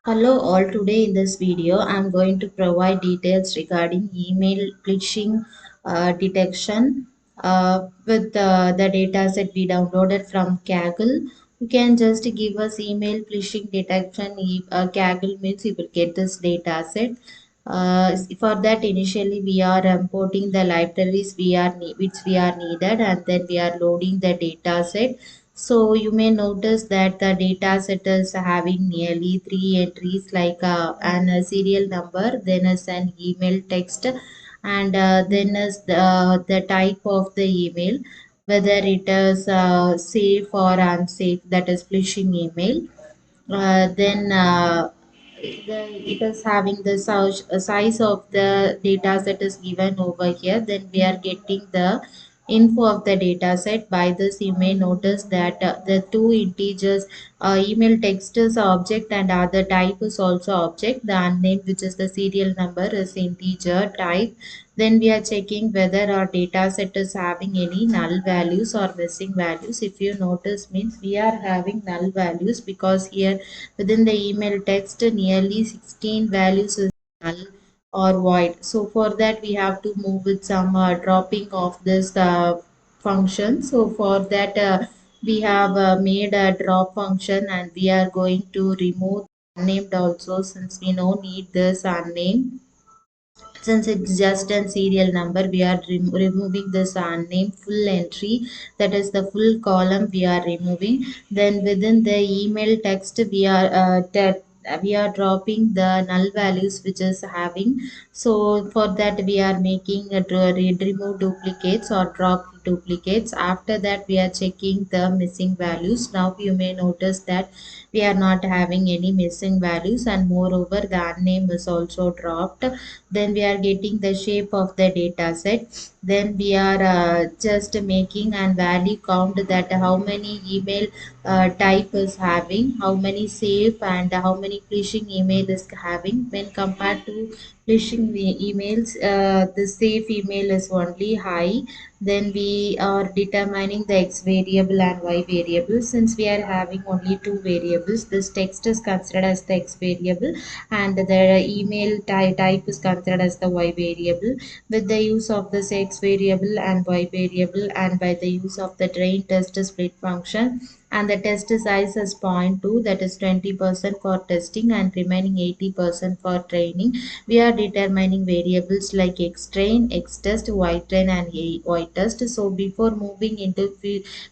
Hello all, today in this video I'm going to provide details regarding email phishing detection with the data set we downloaded from Kaggle. You can just give us email phishing detection. Kaggle means you will get this data set. For that initially we are importing the libraries which we are needed, and then we are loading the data set. So you may notice that the data set is having nearly three entries like a serial number, then is an email text, and then is the type of the email, whether it is safe or unsafe, that is phishing email. Then it is having the size of the data set is given over here. Then we are getting the info of the data set. By this you may notice that the two integers, email text is object and other type is also object. The unnamed, which is the serial number, is integer type. Then we are checking whether our data set is having any null values or missing values. If you notice, means we are having null values, because here within the email text nearly 16 values is null or void. So for that we have to move with some dropping of this function. So for that we have made a drop function, and we are going to remove unnamed also, since we no need this unnamed. Since it's just a serial number, we are removing this unnamed full entry, that is the full column we are removing. Then within the email text we are dropping the null values which is having. So for that we are making a remove duplicates or drop duplicates. After that we are checking the missing values. Now you may notice that we are not having any missing values, and moreover the unnamed is also dropped. Then we are getting the shape of the data set. Then we are just making and value count, that how many email type is having, how many safe and how many phishing email is having. When compared to phishing emails, the safe email is only high. Then we are determining the x variable and y variable. Since we are having only two variables, this text is considered as the x variable, and the email type is considered as the y variable. With the use of this x variable and y variable, and by the use of the train test split function, and the test size is 0.2, that is 20% for testing and remaining 80% for training, we are determining variables like x train, x test, y train, and y test. So before moving into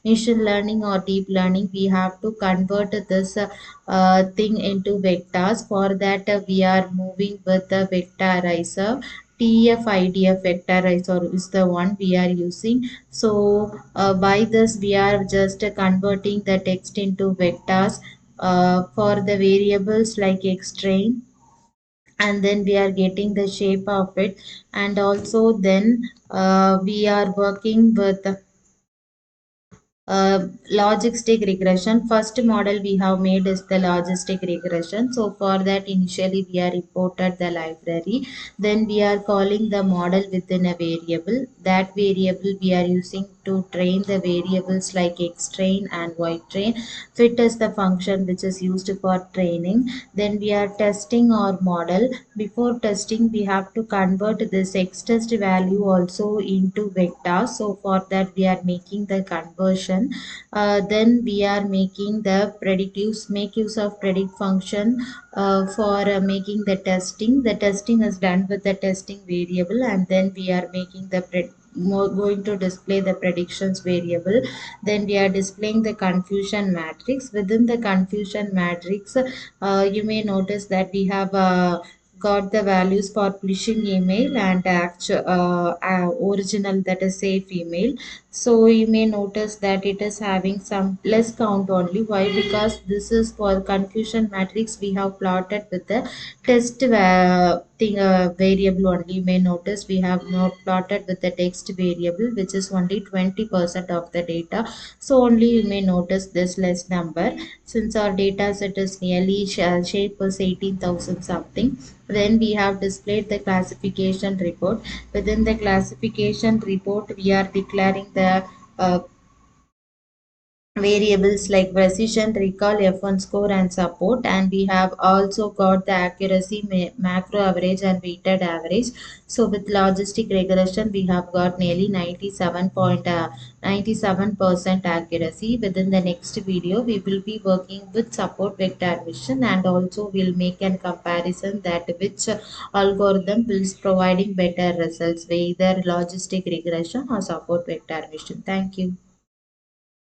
machine learning or deep learning, we have to convert this thing into vectors. For that we are moving with the vectorizer. tfidf vectorizer is the one we are using. So by this we are just converting the text into vectors for the variables like x train, and then we are getting the shape of it. And also then we are working with logistic regression. First model we have made is the logistic regression. So for that initially we are imported the library. Then we are calling the model within a variable. That variable we are using to train the variables like x train and y train. Fit is the function which is used for training. Then we are testing our model. Before testing we have to convert this x test value also into vectors. So for that we are making the conversion. Then we are making the predictives, make use of predict function for making the testing. The testing is done with the testing variable, and then we are making the going to display the predictions variable. Then we are displaying the confusion matrix. Within the confusion matrix, you may notice that we have got the values for phishing email and actual original, that is safe email. So you may notice that it is having some less count only. Why? Because this is for confusion matrix we have plotted with the test variable only. You may notice we have not plotted with the text variable, which is only 20% of the data. So only you may notice this less number. Since our data set is nearly shape was 18,000 something, then we have displayed the classification report. Within the classification report we are declaring the uh, variables like precision, recall, F1 score, and support. And we have also got the accuracy, macro average, and weighted average. So with logistic regression, we have got nearly 97% accuracy. Within the next video, we will be working with support vector vision, and also we'll make a comparison that which algorithm is providing better results, whether logistic regression or support vector vision. Thank you.